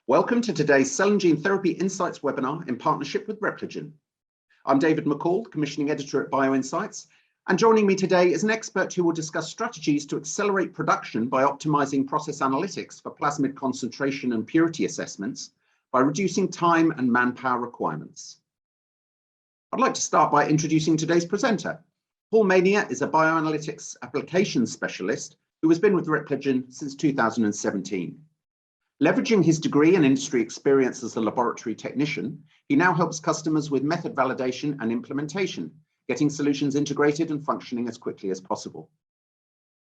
Welcome to today's Cell and Gene Therapy Insights webinar in partnership with Repligen. I'm David McCall, Commissioning Editor at BioInsights, and joining me today is an expert who will discuss strategies to accelerate production by optimizing process analytics for plasmid concentration and purity assessments by reducing time and manpower requirements. I'd like to start by introducing today's presenter. Paul Mania is a bioanalytics applications specialist who has been with Repligen since 2017. Leveraging his degree and industry experience as a laboratory technician, he now helps customers with method validation and implementation, getting solutions integrated and functioning as quickly as possible.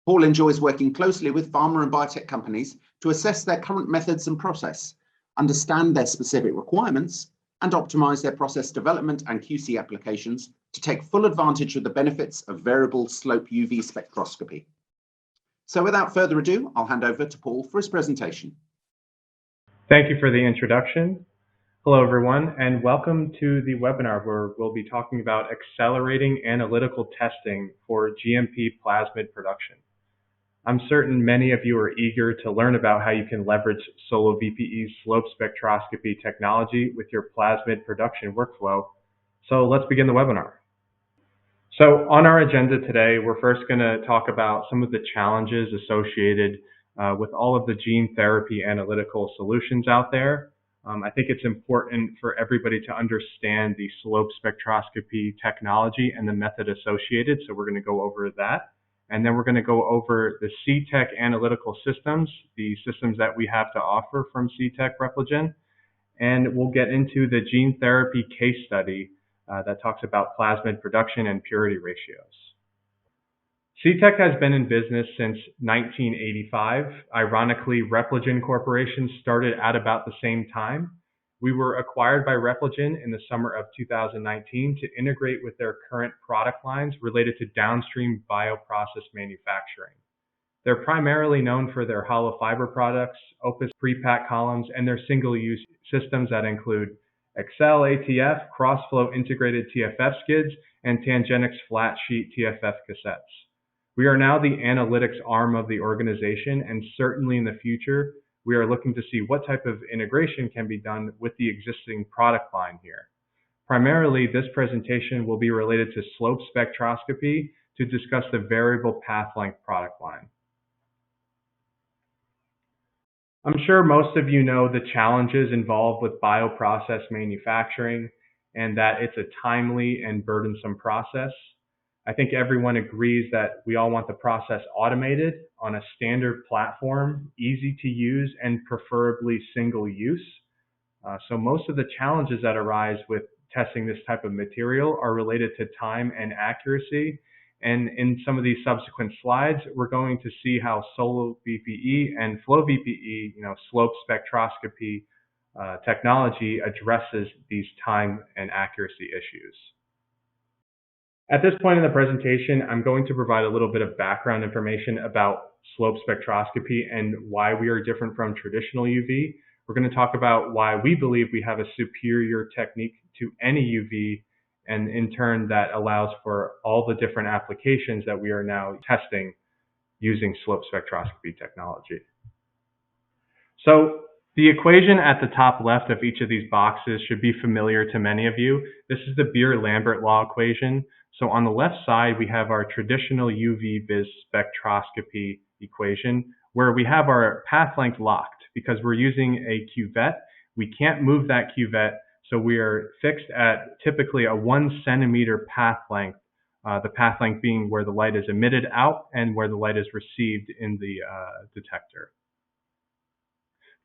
Paul enjoys working closely with pharma and biotech companies to assess their current methods and process, understand their specific requirements, and optimize their process development and QC applications to take full advantage of the benefits of variable slope UV spectroscopy. So without further ado, I'll hand over to Paul for his presentation. Thank you for the introduction. Hello, everyone, and welcome to the webinar where we'll be talking about accelerating analytical testing for GMP plasmid production. I'm certain many of you are eager to learn about how you can leverage SoloVPE's slope spectroscopy technology with your plasmid production workflow. So let's begin the webinar. So on our agenda today, we're first going to talk about some of the challenges associated with all of the gene therapy analytical solutions out there. I think it's important for everybody to understand the slope spectroscopy technology and the method associated, so we're going to go over that. And then we're going to go over the CTech analytical systems, the systems that we have to offer from CTech Repligen. And we'll get into the gene therapy case study that talks about plasmid production and purity ratios. CTech has been in business since 1985. Ironically, Repligen Corporation started at about the same time. We were acquired by Repligen in the summer of 2019 to integrate with their current product lines related to downstream bioprocess manufacturing. They're primarily known for their hollow fiber products, Opus pre-pack columns, and their single-use systems that include Excel ATF, CrossFlow integrated TFF skids, and Tangenics flat sheet TFF cassettes. We are now the analytics arm of the organization, and certainly in the future, we are looking to see what type of integration can be done with the existing product line here. Primarily, this presentation will be related to slope spectroscopy to discuss the variable Pathlength product line. I'm sure most of you know the challenges involved with bioprocess manufacturing and that it's a timely and burdensome process. I think everyone agrees that we all want the process automated on a standard platform, easy to use, and preferably single use. So most of the challenges that arise with testing this type of material are related to time and accuracy. And in some of these subsequent slides, we're going to see how SoloVPE and FlowVPE, slope spectroscopy technology addresses these time and accuracy issues. At this point in the presentation, I'm going to provide a little bit of background information about slope spectroscopy and why we are different from traditional UV. We're going to talk about why we believe we have a superior technique to any UV, and in turn that allows for all the different applications that we are now testing using slope spectroscopy technology. So the equation at the top left of each of these boxes should be familiar to many of you. This is the Beer-Lambert law equation. So on the left side, we have our traditional uv-vis spectroscopy equation where we have our path length locked because we're using a cuvette. We can't move that cuvette, so we are fixed at typically a 1 centimeter path length, the path length being where the light is emitted out and where the light is received in the detector.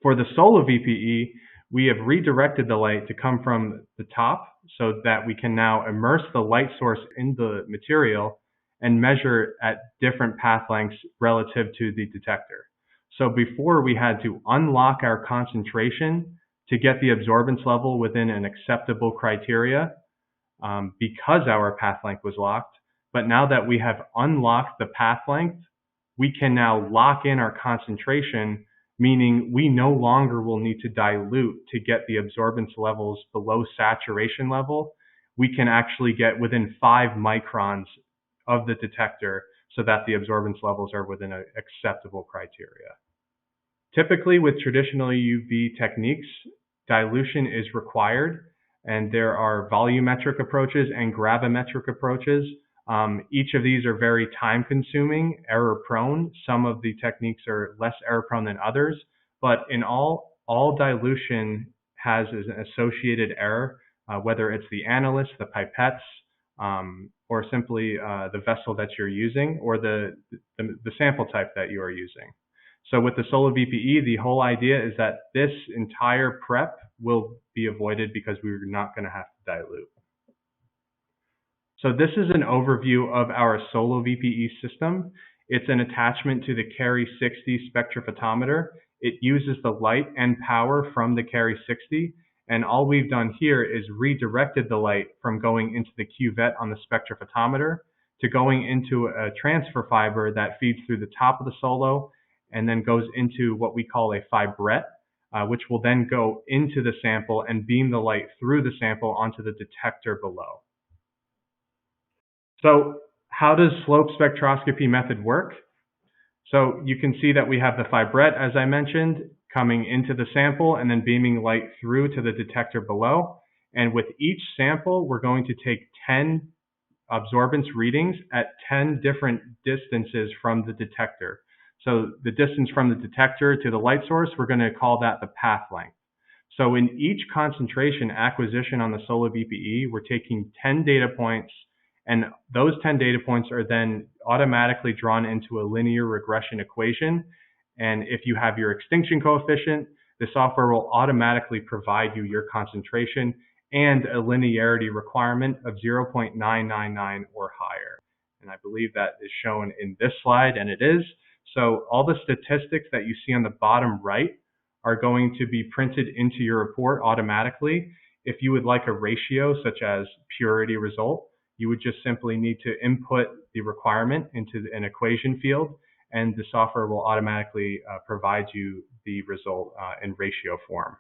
For the SoloVPE, we have redirected the light to come from the top so that we can now immerse the light source in the material and measure at different path lengths relative to the detector. So before we had to unlock our concentration to get the absorbance level within an acceptable criteria because our path length was locked. But now that we have unlocked the path length, we can now lock in our concentration, meaning we no longer will need to dilute to get the absorbance levels below saturation level. We can actually get within 5 microns of the detector so that the absorbance levels are within an acceptable criteria. Typically with traditional UV techniques, dilution is required, and there are volumetric approaches and gravimetric approaches. Each of these are very time consuming, error prone. Some of the techniques are less error prone than others, but in all dilution has an associated error, whether it's the analyst, the pipettes, or simply the vessel that you're using, or the sample type that you are using. So with the SoloVPE, the whole idea is that this entire prep will be avoided because we're not going to have to dilute. So this is an overview of our SoloVPE system. It's an attachment to the Carry 60 spectrophotometer. It uses the light and power from the Carry 60, and all we've done here is redirected the light from going into the cuvette on the spectrophotometer to going into a transfer fiber that feeds through the top of the Solo and then goes into what we call a fibrette, which will then go into the sample and beam the light through the sample onto the detector below. So how does slope spectroscopy method work? So you can see that we have the fibrette, as I mentioned, coming into the sample and then beaming light through to the detector below. And with each sample, we're going to take 10 absorbance readings at 10 different distances from the detector. So the distance from the detector to the light source, we're going to call that the path length. So in each concentration acquisition on the SoloVPE, we're taking 10 data points, and those 10 data points are then automatically drawn into a linear regression equation. And if you have your extinction coefficient, the software will automatically provide you your concentration and a linearity requirement of 0.999 or higher. And I believe that is shown in this slide, and it is. So all the statistics that you see on the bottom right are going to be printed into your report automatically. If you would like a ratio such as purity result, you would just simply need to input the requirement into an equation field, and the software will automatically provide you the result in ratio form.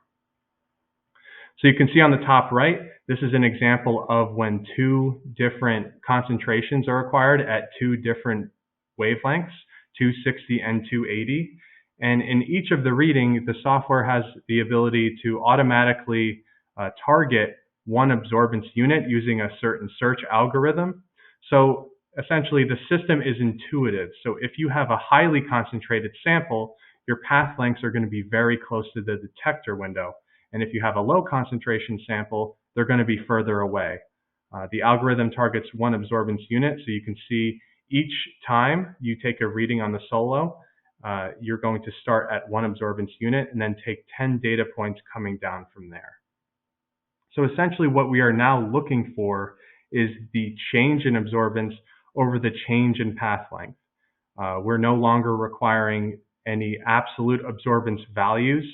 So you can see on the top right, this is an example of when two different concentrations are required at two different wavelengths, 260 and 280. And in each of the reading, the software has the ability to automatically target one absorbance unit using a certain search algorithm. So essentially the system is intuitive. So if you have a highly concentrated sample, your path lengths are going to be very close to the detector window. And if you have a low concentration sample, they're going to be further away. The algorithm targets one absorbance unit, so you can see each time you take a reading on the Solo, you're going to start at one absorbance unit and then take 10 data points coming down from there. So essentially what we are now looking for is the change in absorbance over the change in path length. We're no longer requiring any absolute absorbance values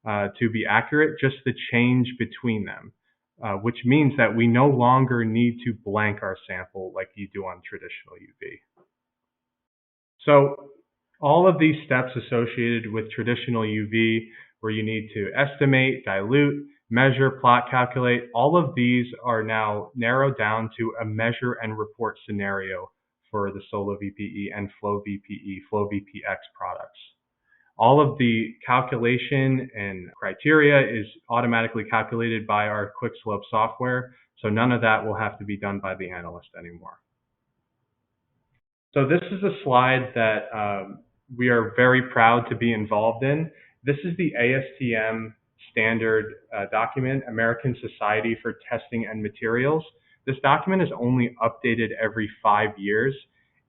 to be accurate, just the change between them, which means that we no longer need to blank our sample like you do on traditional UV. So all of these steps associated with traditional UV, where you need to estimate, dilute, measure, plot, calculate, all of these are now narrowed down to a measure and report scenario for the SoloVPE and FlowVPX products. All of the calculation and criteria is automatically calculated by our QuickSlope software, so none of that will have to be done by the analyst anymore. So this is a slide that we are very proud to be involved in. This is the ASTM standard document, American Society for Testing and Materials. This document is only updated every 5 years.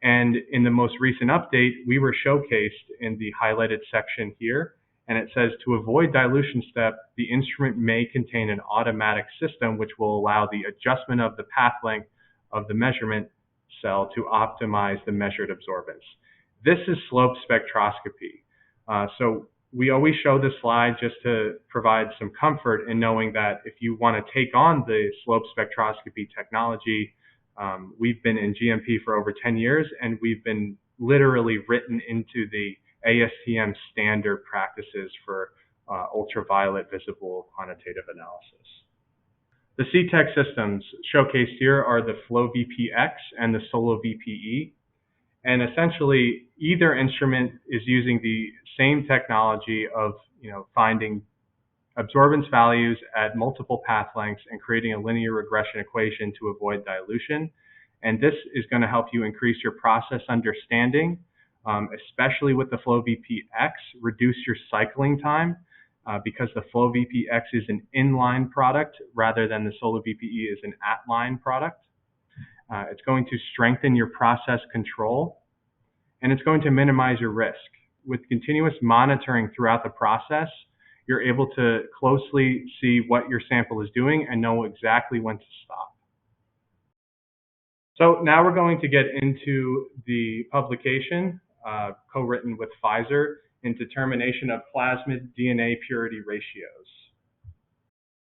And in the most recent update, we were showcased in the highlighted section here. And it says, to avoid dilution step, the instrument may contain an automatic system which will allow the adjustment of the path length of the measurement cell to optimize the measured absorbance. This is slope spectroscopy. So we always show this slide just to provide some comfort in knowing that if you want to take on the slope spectroscopy technology, we've been in GMP for over 10 years, and we've been literally written into the ASTM standard practices for ultraviolet visible quantitative analysis. The CTech systems showcased here are the FlowVPX and the SoloVPE. And essentially, either instrument is using the same technology of finding absorbance values at multiple path lengths and creating a linear regression equation to avoid dilution. And this is going to help you increase your process understanding, especially with the FlowVPX, reduce your cycling time because the FlowVPX is an inline product rather than the SoloVPE is an at-line product. It's going to strengthen your process control, and it's going to minimize your risk. With continuous monitoring throughout the process, you're able to closely see what your sample is doing and know exactly when to stop. So now we're going to get into the publication co-written with Pfizer in determination of plasmid DNA purity ratios.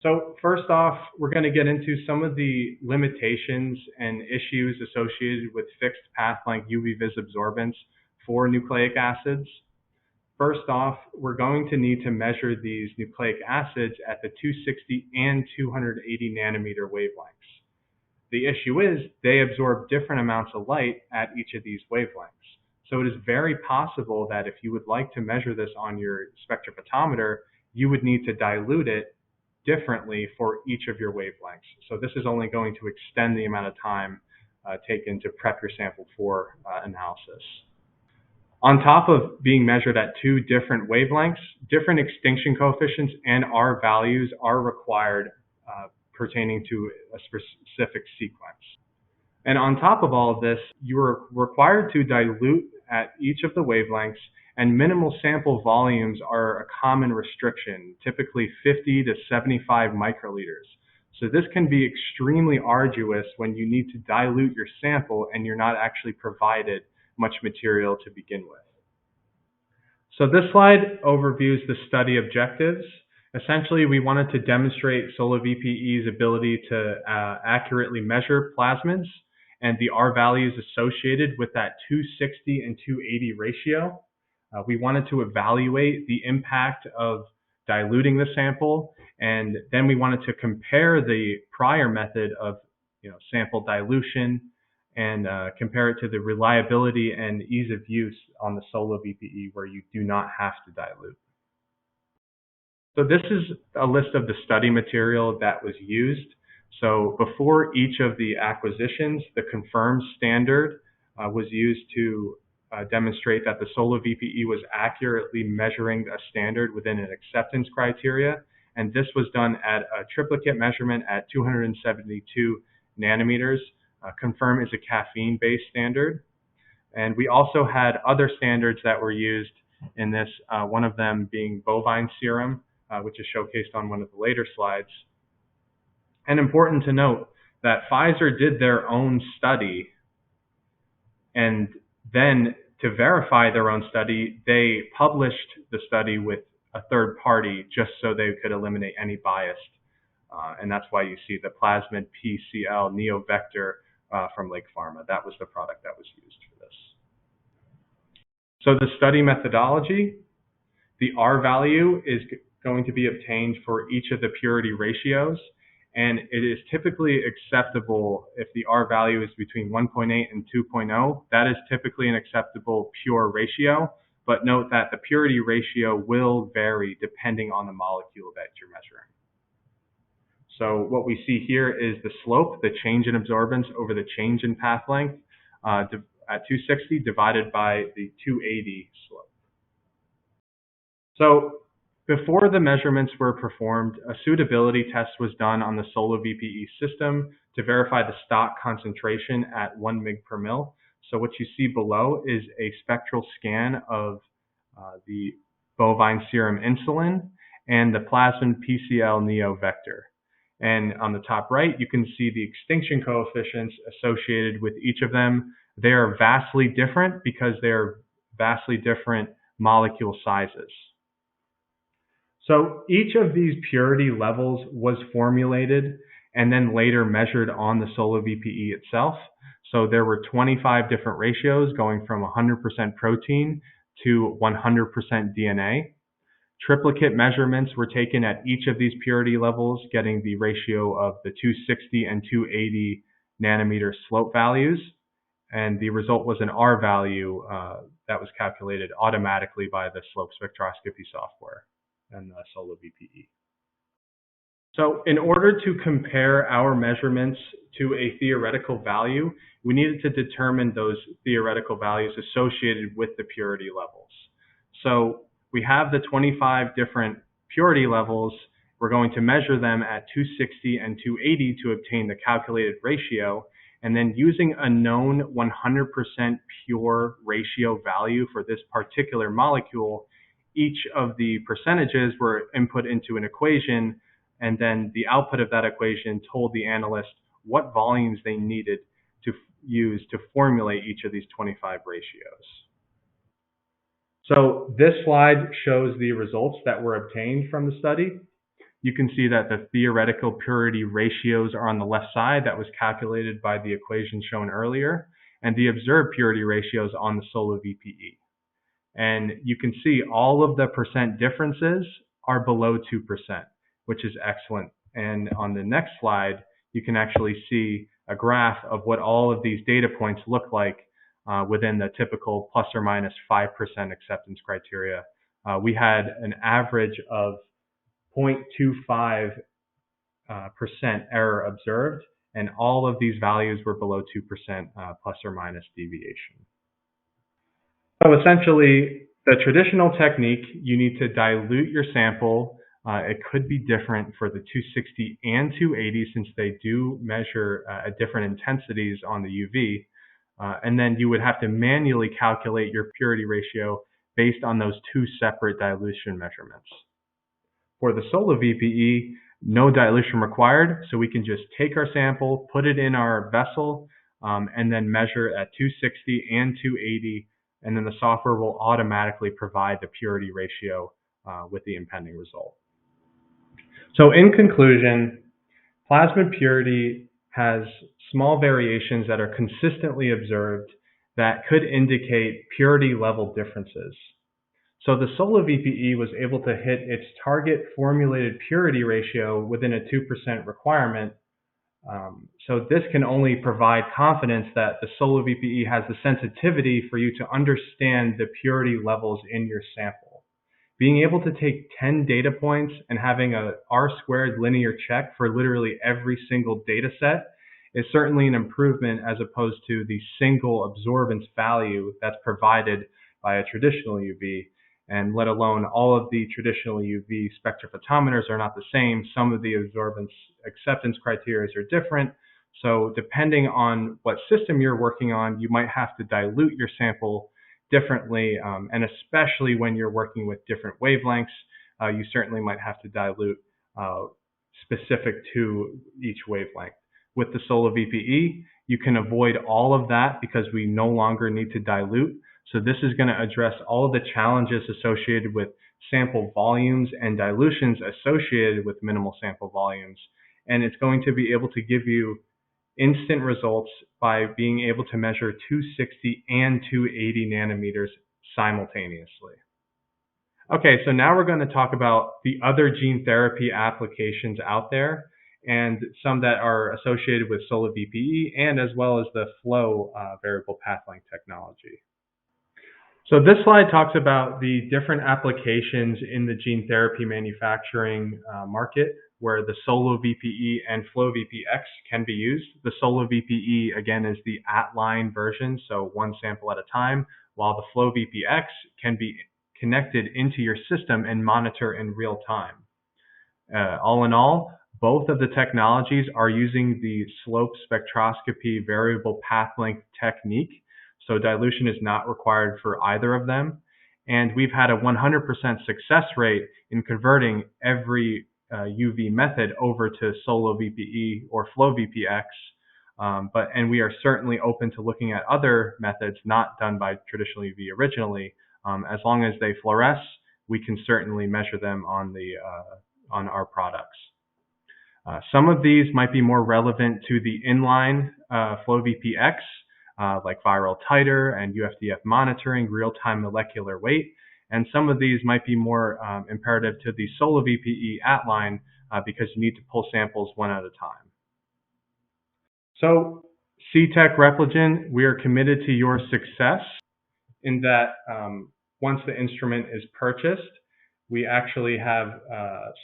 So first off, we're going to get into some of the limitations and issues associated with fixed path length uv-vis absorbance for nucleic acids. First off, we're going to need to measure these nucleic acids at the 260 and 280 nanometer wavelengths. The issue is they absorb different amounts of light at each of these wavelengths. So it is very possible that if you would like to measure this on your spectrophotometer, you would need to dilute it differently for each of your wavelengths. So this is only going to extend the amount of time taken to prep your sample for analysis. On top of being measured at two different wavelengths, different extinction coefficients and R values are required pertaining to a specific sequence. And on top of all of this, you are required to dilute at each of the wavelengths, and minimal sample volumes are a common restriction, typically 50 to 75 microliters. So this can be extremely arduous when you need to dilute your sample and you're not actually provided much material to begin with. So this slide overviews the study objectives. Essentially, we wanted to demonstrate SoloVPE's ability to accurately measure plasmids and the R values associated with that 260 and 280 ratio. We wanted to evaluate the impact of diluting the sample, and then we wanted to compare the prior method of sample dilution and compare it to the reliability and ease of use on the SoloVPE where you do not have to dilute. So this is a list of the study material that was used. So before each of the acquisitions, the confirmed standard was used to demonstrate that the SoloVPE was accurately measuring a standard within an acceptance criteria. And this was done at a triplicate measurement at 272 nanometers. Confirm is a caffeine-based standard. And we also had other standards that were used in this, one of them being bovine serum, which is showcased on one of the later slides. And important to note that Pfizer did their own study, and then to verify their own study, they published the study with a third party just so they could eliminate any bias. And that's why you see the Plasmid PCL NeoVector from Lake Pharma. That was the product that was used for this. So the study methodology, the R value is going to be obtained for each of the purity ratios, and it is typically acceptable if the R value is between 1.8 and 2.0. That is typically an acceptable pure ratio, but note that the purity ratio will vary depending on the molecule that you're measuring. So what we see here is the slope, the change in absorbance over the change in path length at 260 divided by the 280 slope. So before the measurements were performed, a suitability test was done on the SoloVPE system to verify the stock concentration at 1 mg per mil. So what you see below is a spectral scan of the bovine serum insulin and the Plasmid PCL NeoVector. And on the top right, you can see the extinction coefficients associated with each of them. They are vastly different because they're vastly different molecule sizes. So each of these purity levels was formulated and then later measured on the SoloVPE itself. So there were 25 different ratios going from 100% protein to 100% DNA. Triplicate measurements were taken at each of these purity levels, getting the ratio of the 260 and 280 nanometer slope values. and the result was an R value that was calculated automatically by the slope spectroscopy software and the SoloVPE. So in order to compare our measurements to a theoretical value, we needed to determine those theoretical values associated with the purity levels. So we have the 25 different purity levels. We're going to measure them at 260 and 280 to obtain the calculated ratio. And then using a known 100% pure ratio value for this particular molecule, each of the percentages were input into an equation, and then the output of that equation told the analyst what volumes they needed to use to formulate each of these 25 ratios. So this slide shows the results that were obtained from the study. You can see that the theoretical purity ratios are on the left side. That was calculated by the equation shown earlier, and the observed purity ratios on the SoloVPE. And you can see all of the percent differences are below 2%, which is excellent. And on the next slide, you can actually see a graph of what all of these data points look like within the typical plus or minus 5% acceptance criteria. We had an average of 0.25% error observed, and all of these values were below 2% plus or minus deviation. So essentially, the traditional technique, you need to dilute your sample. It could be different for the 260 and 280 since they do measure at different intensities on the UV. And then you would have to manually calculate your purity ratio based on those two separate dilution measurements. For the SoloVPE, no dilution required, so we can just take our sample, put it in our vessel, and then measure at 260 and 280, and then the software will automatically provide the purity ratio with the impending result. So in conclusion, plasmid purity has small variations that are consistently observed that could indicate purity level differences. So the SoloVPE was able to hit its target formulated purity ratio within a 2% requirement. So this can only provide confidence that the SoloVPE has the sensitivity for you to understand the purity levels in your sample. Being able to take 10 data points and having a R-squared linear check for literally every single data set is certainly an improvement as opposed to the single absorbance value that's provided by a traditional UV. And let alone all of the traditional UV spectrophotometers are not the same. Some of the absorbance acceptance criteria are different. So depending on what system you're working on, you might have to dilute your sample differently. And especially when you're working with different wavelengths, you certainly might have to dilute specific to each wavelength. With the SoloVPE, you can avoid all of that because we no longer need to dilute. So this is going to address all of the challenges associated with sample volumes and dilutions associated with minimal sample volumes. And it's going to be able to give you instant results by being able to measure 260 and 280 nanometers simultaneously. Okay, so now we're going to talk about the other gene therapy applications out there and some that are associated with SoloVPE and as well as the flow variable Pathlength technology. So this slide talks about the different applications in the gene therapy manufacturing market where the SoloVPE and FlowVPX can be used. The SoloVPE, again, is the at-line version, so one sample at a time, while the FlowVPX can be connected into your system and monitor in real time. All in all, both of the technologies are using the slope spectroscopy variable path length technique. So dilution is not required for either of them. And we've had a 100% success rate in converting every UV method over to SoloVPE or FlowVPX. And we are certainly open to looking at other methods not done by traditional UV originally. As long as they fluoresce, we can certainly measure them on our products. Some of these might be more relevant to the inline FlowVPX, like viral titer and UFDF monitoring, real-time molecular weight. And some of these might be more imperative to the SoloVPE at-line because you need to pull samples one at a time. So CTech Repligen, we are committed to your success in that once the instrument is purchased, we actually have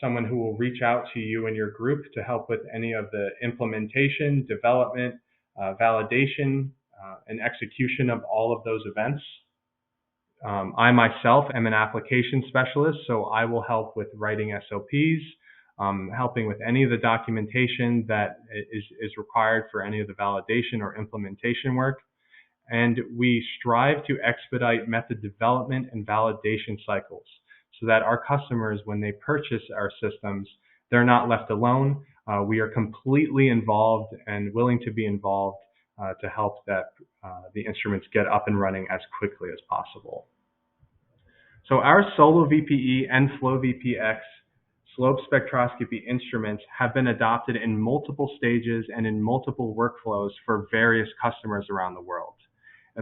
someone who will reach out to you and your group to help with any of the implementation, development, validation, and execution of all of those events. I myself am an application specialist, so I will help with writing SOPs, helping with any of the documentation that is required for any of the validation or implementation work. And we strive to expedite method development and validation cycles so that our customers, when they purchase our systems, they're not left alone. We are completely involved and willing to be involved to help that the instruments get up and running as quickly as possible. So our SoloVPE and FlowVPX slope spectroscopy instruments have been adopted in multiple stages and in multiple workflows for various customers around the world.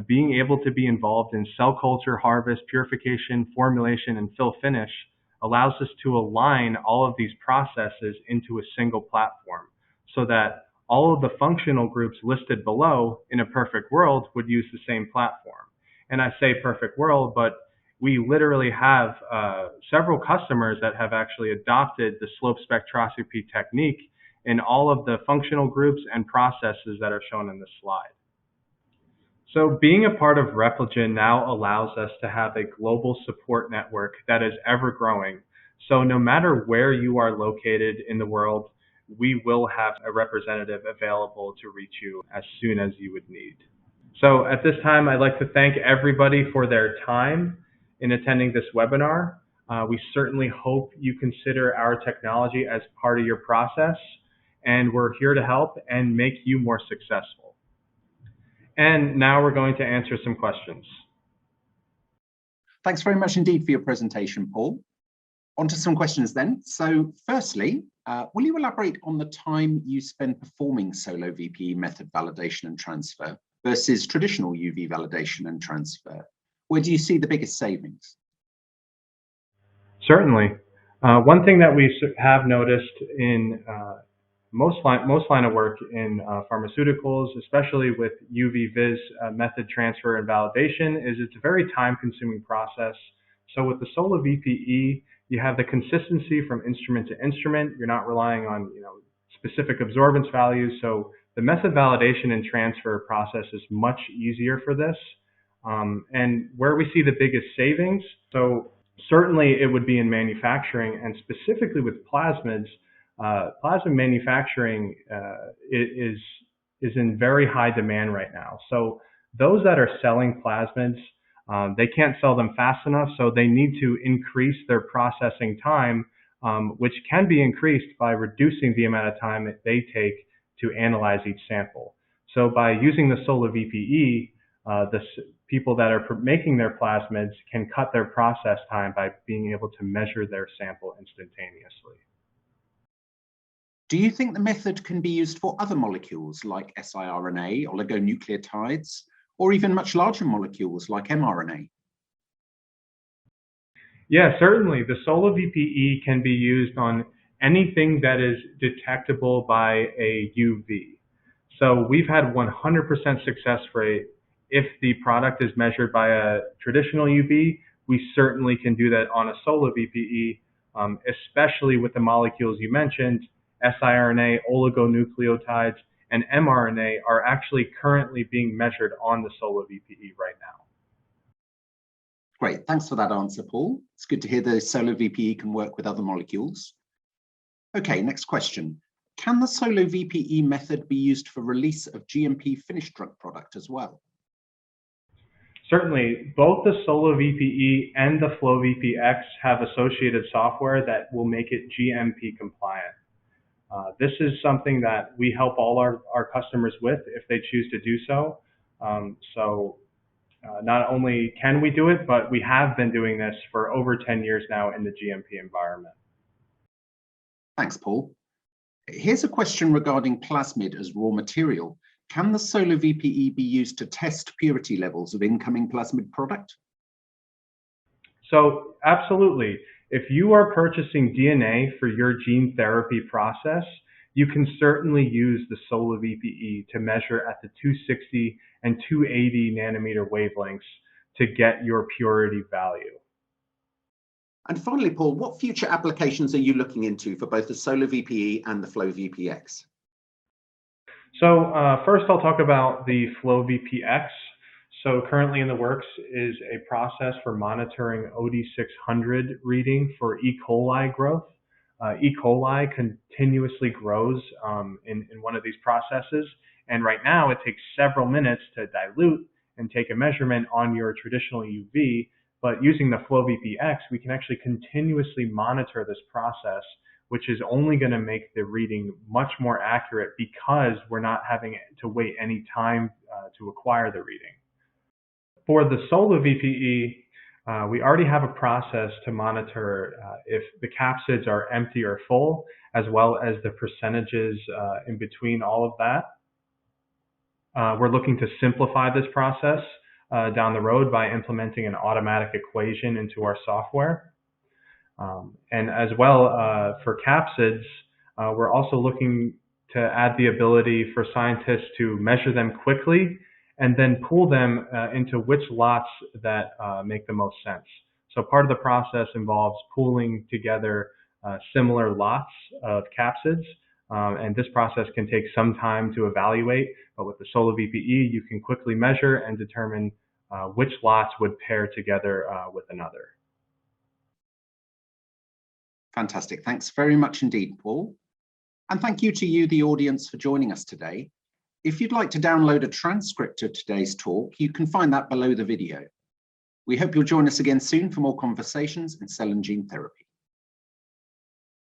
Being able to be involved in cell culture, harvest, purification, formulation, and fill finish allows us to align all of these processes into a single platform so that all of the functional groups listed below in a perfect world would use the same platform. And I say perfect world, but we literally have several customers that have actually adopted the slope spectroscopy technique in all of the functional groups and processes that are shown in this slide. So being a part of Repligen now allows us to have a global support network that is ever growing. So no matter where you are located in the world, we will have a representative available to reach you as soon as you would need. So at this time, I'd like to thank everybody for their time in attending this webinar. We certainly hope you consider our technology as part of your process, and we're here to help and make you more successful. And now we're going to answer some questions. Thanks very much indeed for your presentation, Paul. On to some questions then. So firstly, will you elaborate on the time you spend performing SoloVPE method validation and transfer versus traditional UV validation and transfer? Where do you see the biggest savings? Certainly. One thing that we have noticed in most line of work in pharmaceuticals, especially with uv-vis method transfer and validation, is it's a very time-consuming process. So with the SoloVPE, you have the consistency from instrument to instrument. You're not relying on specific absorbance values. So the method validation and transfer process is much easier for this. And where we see the biggest savings, so certainly it would be in manufacturing, and specifically with plasmids. Plasmid manufacturing is in very high demand right now. So those that are selling plasmids, they can't sell them fast enough, so they need to increase their processing time, which can be increased by reducing the amount of time that they take to analyze each sample. So by using the SoloVPE, the people that are making their plasmids can cut their process time by being able to measure their sample instantaneously. Do you think the method can be used for other molecules like siRNA, oligonucleotides, or even much larger molecules like mRNA? Yeah, certainly. The SoloVPE can be used on anything that is detectable by a UV. So we've had 100% success rate. If the product is measured by a traditional UV, we certainly can do that on a SoloVPE, especially with the molecules you mentioned. siRNA, oligonucleotides, and mRNA are actually currently being measured on the SoloVPE right now. Great, thanks for that answer, Paul. It's good to hear the SoloVPE can work with other molecules. Okay, next question. Can the SoloVPE method be used for release of GMP finished drug product as well? Certainly, both the SoloVPE and the FlowVPX have associated software that will make it GMP compliant. This is something that we help all our customers with if they choose to do so. Not only can we do it, but we have been doing this for over 10 years now in the GMP environment. Thanks, Paul. Here's a question regarding plasmid as raw material. Can the SoloVPE be used to test purity levels of incoming plasmid product? So absolutely. If you are purchasing DNA for your gene therapy process, you can certainly use the SoloVPE to measure at the 260 and 280 nanometer wavelengths to get your purity value. And finally, Paul, what future applications are you looking into for both the SoloVPE and the FlowVPX? So first I'll talk about the FlowVPX. So currently in the works is a process for monitoring OD600 reading for E. coli growth. E. coli continuously grows in one of these processes, and right now it takes several minutes to dilute and take a measurement on your traditional UV, but using the FlowVPX, we can actually continuously monitor this process, which is only going to make the reading much more accurate because we're not having to wait any time to acquire the reading. For the SoloVPE, we already have a process to monitor if the capsids are empty or full, as well as the percentages in between all of that. We're looking to simplify this process down the road by implementing an automatic equation into our software. And as well, for capsids, we're also looking to add the ability for scientists to measure them quickly and then pool them into which lots that make the most sense. So part of the process involves pooling together similar lots of capsids, and this process can take some time to evaluate, but with the SoloVPE, you can quickly measure and determine which lots would pair together with another. Fantastic. Thanks very much indeed, Paul. And thank you to you, the audience, for joining us today. If you'd like to download a transcript of today's talk, you can find that below the video. We hope you'll join us again soon for more conversations in cell and gene therapy.